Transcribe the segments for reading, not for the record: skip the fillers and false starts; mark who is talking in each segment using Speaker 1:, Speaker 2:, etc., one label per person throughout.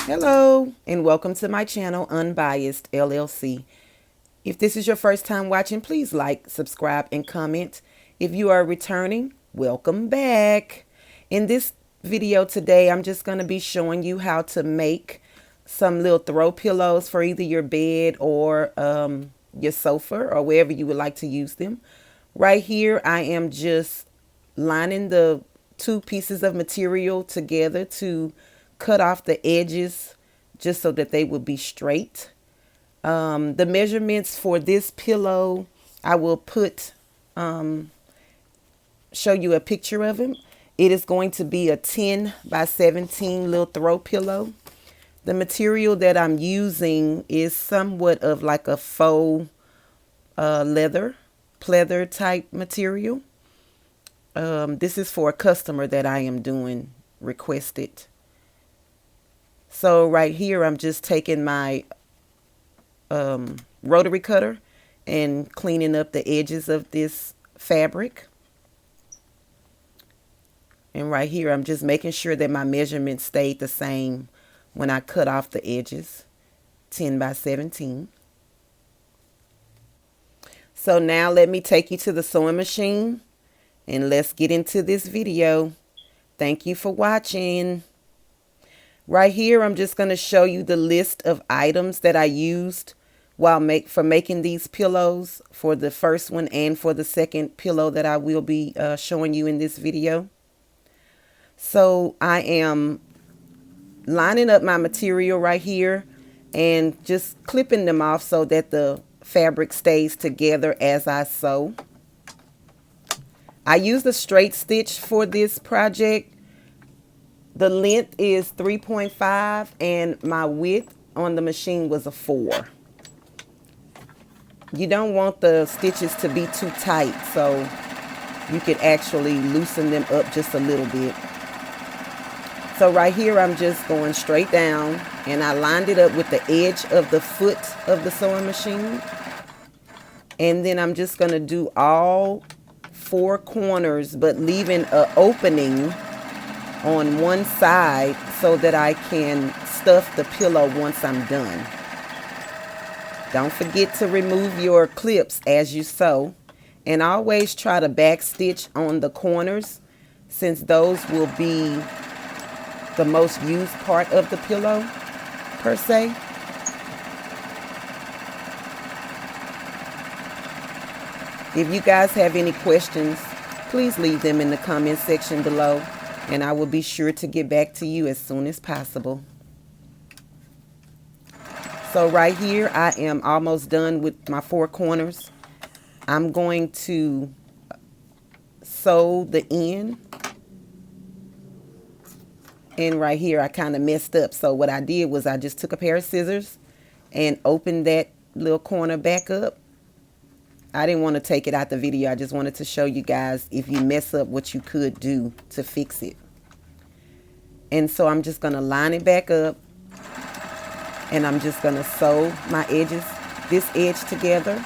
Speaker 1: Hello and welcome to my channel Unbiased LLC. If this is your first time watching, please like, subscribe, and comment. If you are returning, welcome back. In this video today, I'm just going to be showing you how to make some little throw pillows for either your bed or your sofa or wherever you would like to use them. Right here, I am just lining the two pieces of material together to cut off the edges just so that they would be straight. The measurements for this pillow, I will show you a picture of them. It is going to be a 10 by 17 little throw pillow. The material that I'm using is somewhat of like a faux leather, pleather type material. This is for a customer that I am doing requested. So right here, I'm just taking my rotary cutter and cleaning up the edges of this fabric. And right here, I'm just making sure that my measurements stayed the same when I cut off the edges, 10 by 17. So now let me take you to the sewing machine and let's get into this video. Thank you for watching. Right here, I'm just going to show you the list of items that I used while making these pillows, for the first one and for the second pillow that I will be showing you in this video. So I am lining up my material right here and just clipping them off so that the fabric stays together as I sew. I used a straight stitch for this project. The length is 3.5 and my width on the machine was a 4. You don't want the stitches to be too tight, so you could actually loosen them up just a little bit. So right here, I'm just going straight down and I lined it up with the edge of the foot of the sewing machine. And then I'm just going to do all 4 corners, but leaving an opening on one side so that I can stuff the pillow once I'm done. Don't forget to remove your clips as you sew, and always try to back stitch on the corners since those will be the most used part of the pillow per se. If you guys have any questions, please leave them in the comment section below, and I will be sure to get back to you as soon as possible. So right here, I am almost done with my 4 corners. I'm going to sew the end. And right here, I kind of messed up. So what I did was I just took a pair of scissors and opened that little corner back up. I didn't want to take it out the video. I just wanted to show you guys if you mess up what you could do to fix it. And so I'm just going to line it back up. And I'm just going to sew my edges, this edge together.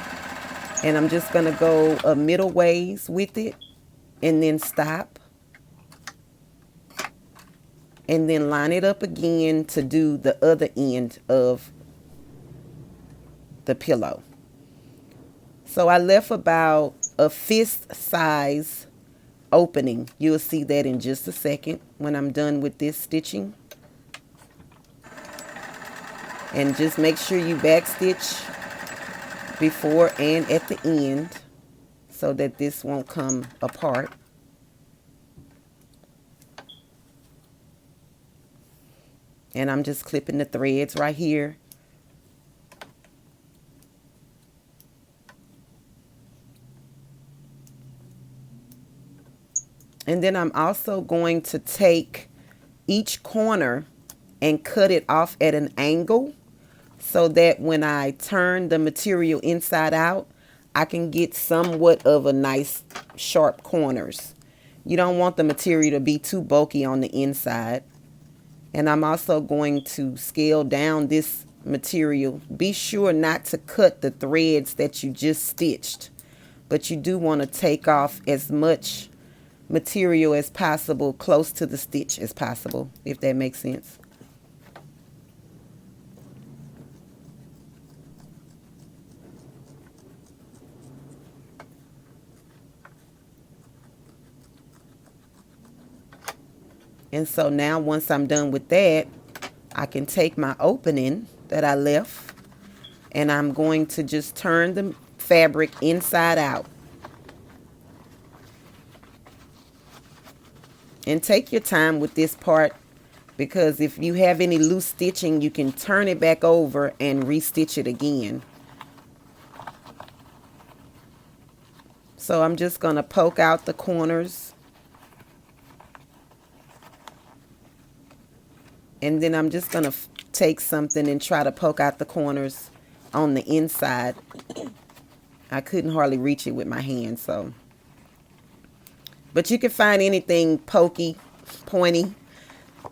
Speaker 1: And I'm just going to go a middle ways with it and then stop. And then line it up again to do the other end of the pillow. So I left about a fist size opening. You'll see that in just a second when I'm done with this stitching. And just make sure you back stitch before and at the end so that this won't come apart. And I'm just clipping the threads right here. And then I'm also going to take each corner and cut it off at an angle so that when I turn the material inside out, I can get somewhat of a nice sharp corners. You don't want the material to be too bulky on the inside. And I'm also going to scale down this material. Be sure not to cut the threads that you just stitched, but you do want to take off as much material as possible, close to the stitch as possible, if that makes sense. And so now once I'm done with that, I can take my opening that I left and I'm going to just turn the fabric inside out. And take your time with this part, because if you have any loose stitching, you can turn it back over and restitch it again. So I'm just going to poke out the corners. And then I'm just going to take something and try to poke out the corners on the inside. I couldn't hardly reach it with my hand, so. But you can find anything pokey, pointy.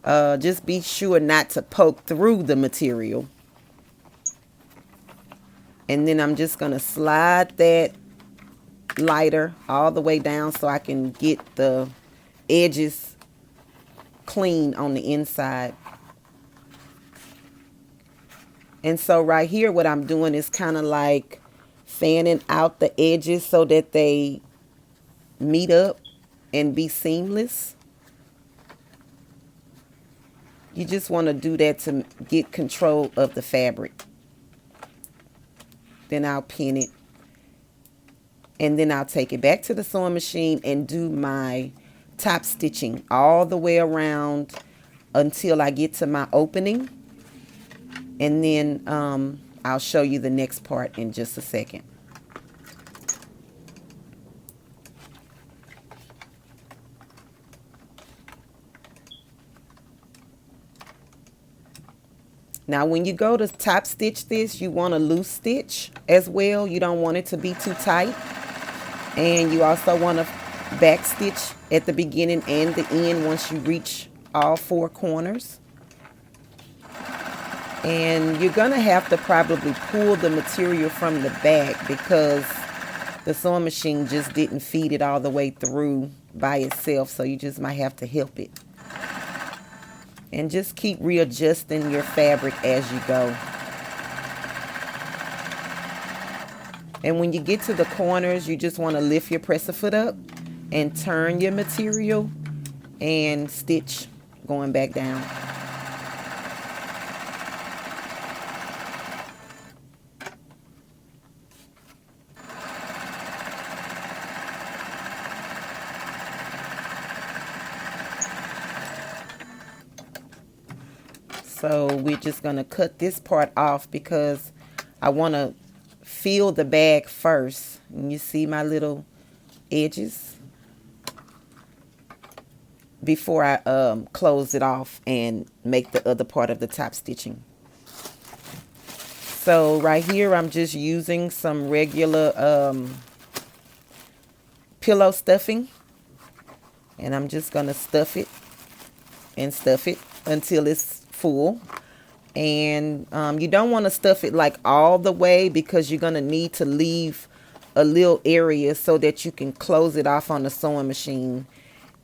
Speaker 1: Just be sure not to poke through the material. And then I'm just going to slide that lighter all the way down so I can get the edges clean on the inside. And so right here, what I'm doing is kind of like fanning out the edges so that they meet up and be seamless. You just want to do that to get control of the fabric. Then I'll pin it. And then I'll take it back to the sewing machine and do my top stitching all the way around until I get to my opening. And then I'll show you the next part in just a second. Now when you go to top stitch this, you want a loose stitch as well. You don't want it to be too tight. And you also want to back stitch at the beginning and the end once you reach all four corners. And you're going to have to probably pull the material from the back because the sewing machine just didn't feed it all the way through by itself. So you just might have to help it. And just keep readjusting your fabric as you go. And when you get to the corners, you just want to lift your presser foot up and turn your material and stitch going back down. So we're just going to cut this part off because I want to feel the bag first. And you see my little edges before I close it off and make the other part of the top stitching. So right here I'm just using some regular pillow stuffing, and I'm just going to stuff it until it's full. And you don't want to stuff it like all the way because you're going to need to leave a little area so that you can close it off on the sewing machine.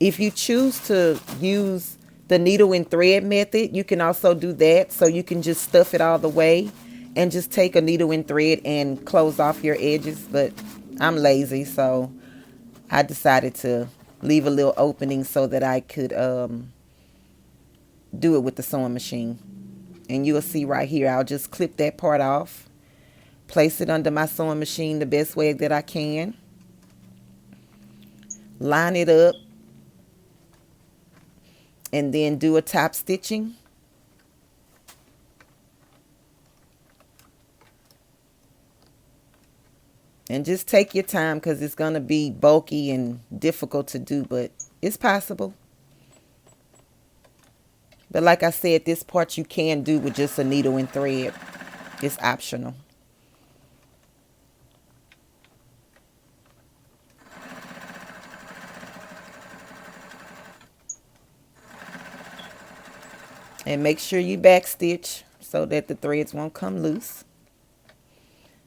Speaker 1: If you choose to use the needle and thread method, you can also do that. So you can just stuff it all the way and just take a needle and thread and close off your edges. But I'm lazy, so I decided to leave a little opening so that I could do it with the sewing machine. And you'll see right here, I'll just clip that part off, place it under my sewing machine the best way that I can, line it up, and then do a top stitching. And just take your time because it's going to be bulky and difficult to do, but it's possible. But like I said, this part you can do with just a needle and thread. It's optional. And make sure you back stitch so that the threads won't come loose.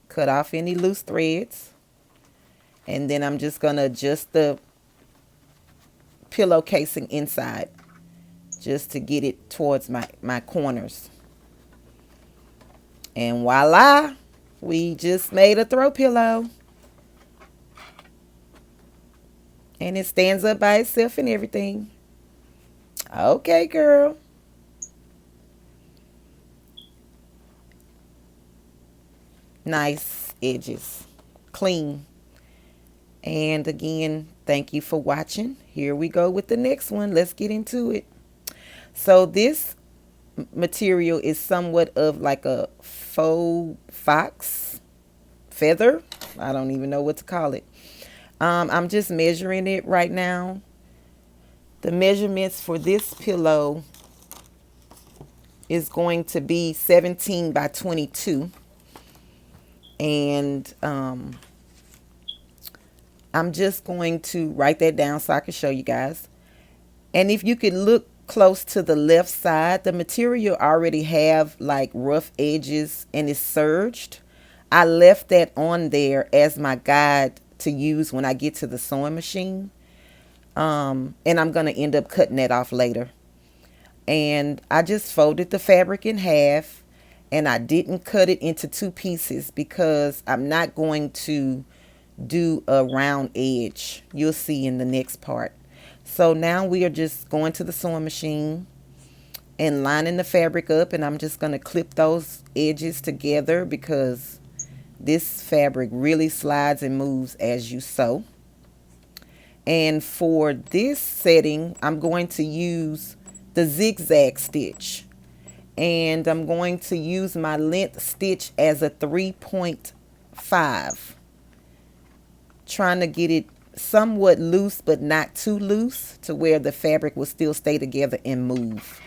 Speaker 1: Cut off any loose threads. And then I'm just going to adjust the pillow casing inside, just to get it towards my corners. And voila, we just made a throw pillow. And it stands up by itself and everything. Okay, girl. Nice edges. Clean. And again, thank you for watching. Here we go with the next one. Let's get into it. So this material is somewhat of like a faux fox feather. I don't even know what to call it. I'm just measuring it right now. The measurements for this pillow is going to be 17 by 22. And I'm just going to write that down so I can show you guys. And if you could look close to the left side, the material already have like rough edges and it's serged. I left that on there as my guide to use when I get to the sewing machine. And I'm going to end up cutting that off later. And I just folded the fabric in half, and I didn't cut it into two pieces because I'm not going to do a round edge. You'll see in the next part. So now we are just going to the sewing machine and lining the fabric up, and I'm just going to clip those edges together because this fabric really slides and moves as you sew. And for this setting, I'm going to use the zigzag stitch, and I'm going to use my length stitch as a 3.5, trying to get it somewhat loose but not too loose to where the fabric will still stay together and move.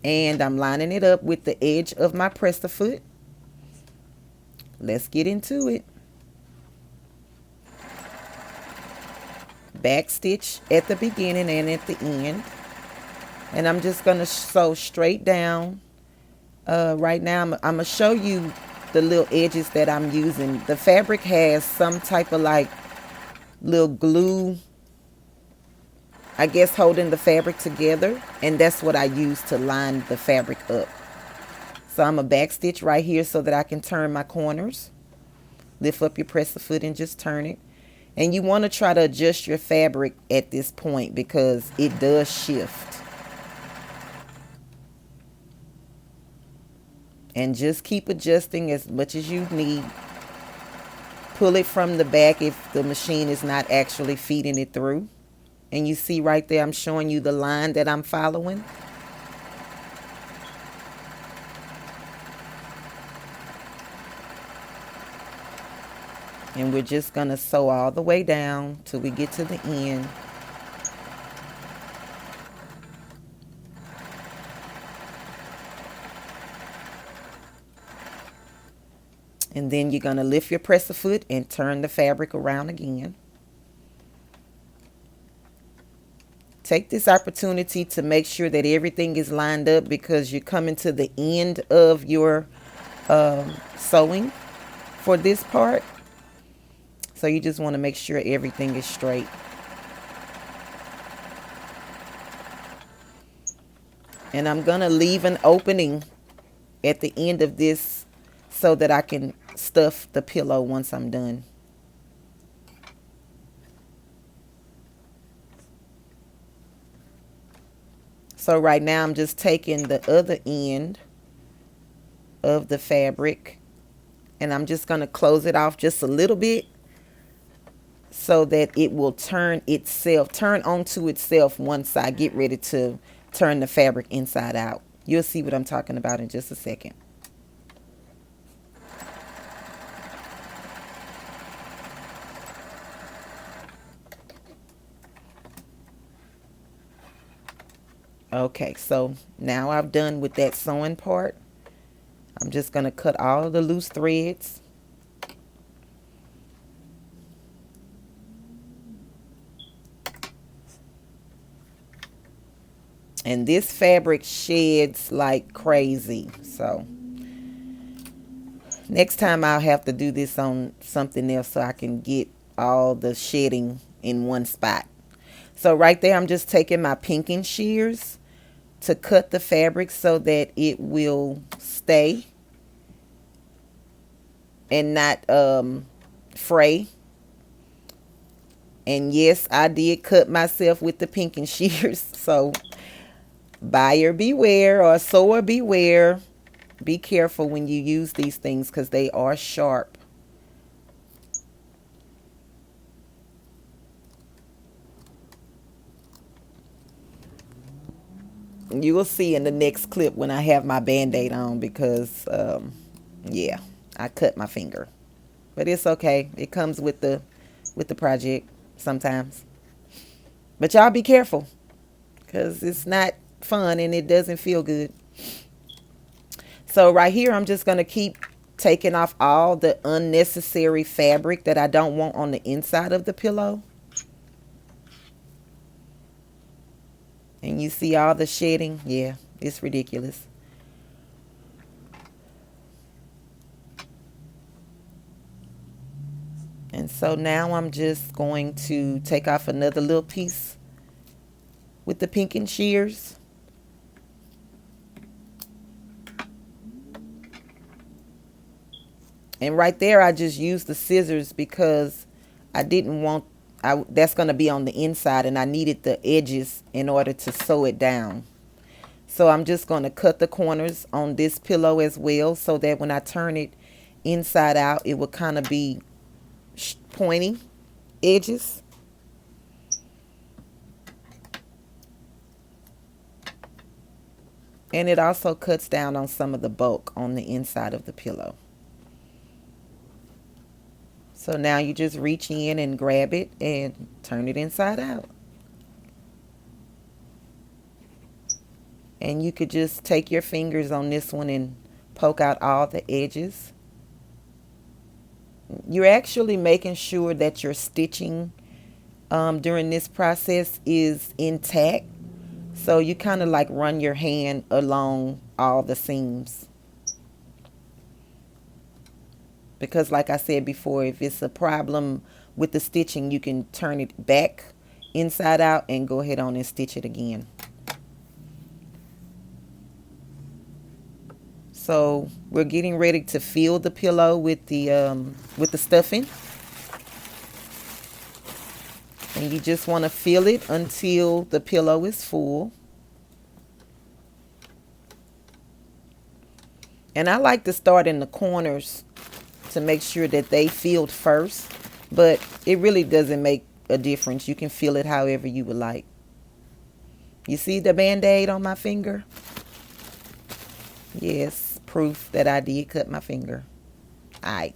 Speaker 1: And I'm lining it up with the edge of my presser foot. Let's get into it. Back stitch at the beginning and at the end, and I'm just going to sew straight down. Right now I'm going to show you the little edges that I'm using. The fabric has some type of like little glue, I guess, holding the fabric together, and that's what I use to line the fabric up. So I'm a back stitch right here so that I can turn my corners. Lift up your presser foot and just turn it. And you want to try to adjust your fabric at this point because it does shift. And just keep adjusting as much as you need. Pull it from the back if the machine is not actually feeding it through. And you see right there, I'm showing you the line that I'm following. And we're just going to sew all the way down till we get to the end. And then you're going to lift your presser foot and turn the fabric around again. Take this opportunity to make sure that everything is lined up because you're coming to the end of your sewing for this part. So you just want to make sure everything is straight. And I'm going to leave an opening at the end of this so that I can stuff the pillow once I'm done. So right now I'm just taking the other end of the fabric and I'm just going to close it off just a little bit so that it will turn onto itself once I get ready to turn the fabric inside out. You'll see what I'm talking about in just a second. Okay, so now I've done with that sewing part. I'm just going to cut all the loose threads. And this fabric sheds like crazy. So next time I'll have to do this on something else so I can get all the shedding in one spot. So right there, I'm just taking my pinking shears to cut the fabric so that it will stay and not fray. And yes, I did cut myself with the pinking shears. So buyer beware, or sewer beware. Be careful when you use these things because they are sharp. You will see in the next clip when I have my band-aid on because yeah, I cut my finger. But it's okay. It comes with the project sometimes. But y'all be careful because it's not fun and it doesn't feel good. So right here, I'm just going to keep taking off all the unnecessary fabric that I don't want on the inside of the pillow. And you see all the shedding? Yeah, it's ridiculous. And so now I'm just going to take off another little piece with the pinking shears. And right there, I just used the scissors because I didn't want, that's going to be on the inside and I needed the edges in order to sew it down. So I'm just going to cut the corners on this pillow as well so that when I turn it inside out, it will kind of be pointy edges. And it also cuts down on some of the bulk on the inside of the pillow. So now you just reach in and grab it and turn it inside out. And you could just take your fingers on this one and poke out all the edges. You're actually making sure that your stitching during this process is intact. So you kind of like run your hand along all the seams. Because like I said before, if it's a problem with the stitching, you can turn it back inside out and go ahead on and stitch it again. So we're getting ready to fill the pillow with the stuffing. And you just want to fill it until the pillow is full. And I like to start in the corners to make sure that they filled first. But it really doesn't make a difference. You can fill it however you would like. You see the band-aid on my finger? Yes, proof that I did cut my finger. All right.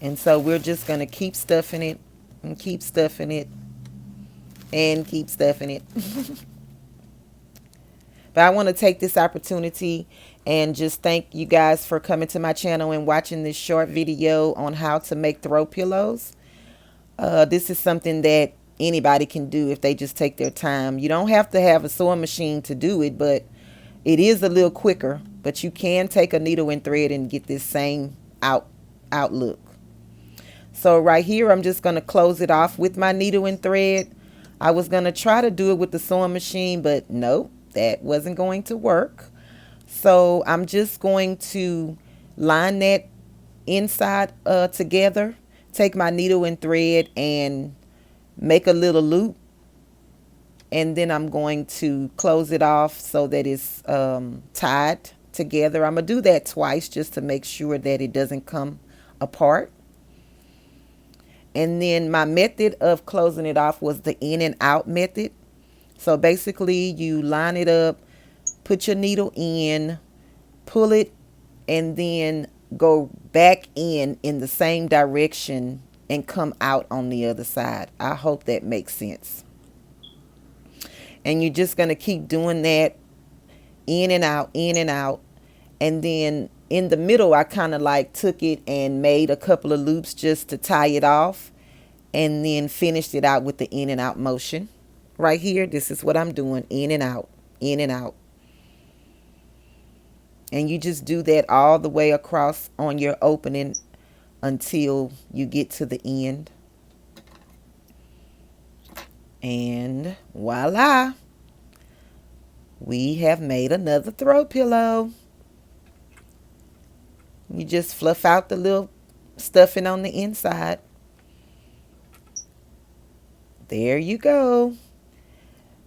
Speaker 1: And so we're just going to keep stuffing it and keep stuffing it and keep stuffing it. But I want to take this opportunity and just thank you guys for coming to my channel and watching this short video on how to make throw pillows. This is something that anybody can do if they just take their time. You don't have to have a sewing machine to do it, but it is a little quicker. But you can take a needle and thread and get this same outlook. So right here, I'm just going to close it off with my needle and thread. I was going to try to do it with the sewing machine, but nope, that wasn't going to work. So I'm just going to line that inside together, take my needle and thread and make a little loop. And then I'm going to close it off so that it's tied together. I'm going to do that twice just to make sure that it doesn't come apart. And then my method of closing it off was the in and out method. So basically you line it up, put your needle in, pull it, and then go back in the same direction and come out on the other side. I hope that makes sense. And you're just going to keep doing that in and out, in and out. And then in the middle, I kind of like took it and made a couple of loops just to tie it off, and then finished it out with the in and out motion. Right here, this is what I'm doing, in and out, in and out. And you just do that all the way across on your opening until you get to the end. And voila. we have made another throw pillow. You just fluff out the little stuffing on the inside. There you go.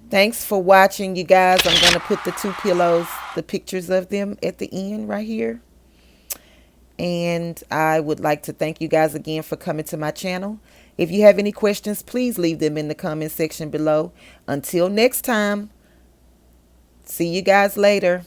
Speaker 1: Thanks for watching, you guys. I'm going to put the two pillows, the pictures of them at the end right here. And I would like to thank you guys again for coming to my channel. If you have any questions, please leave them in the comment section below. Until next time, see you guys later.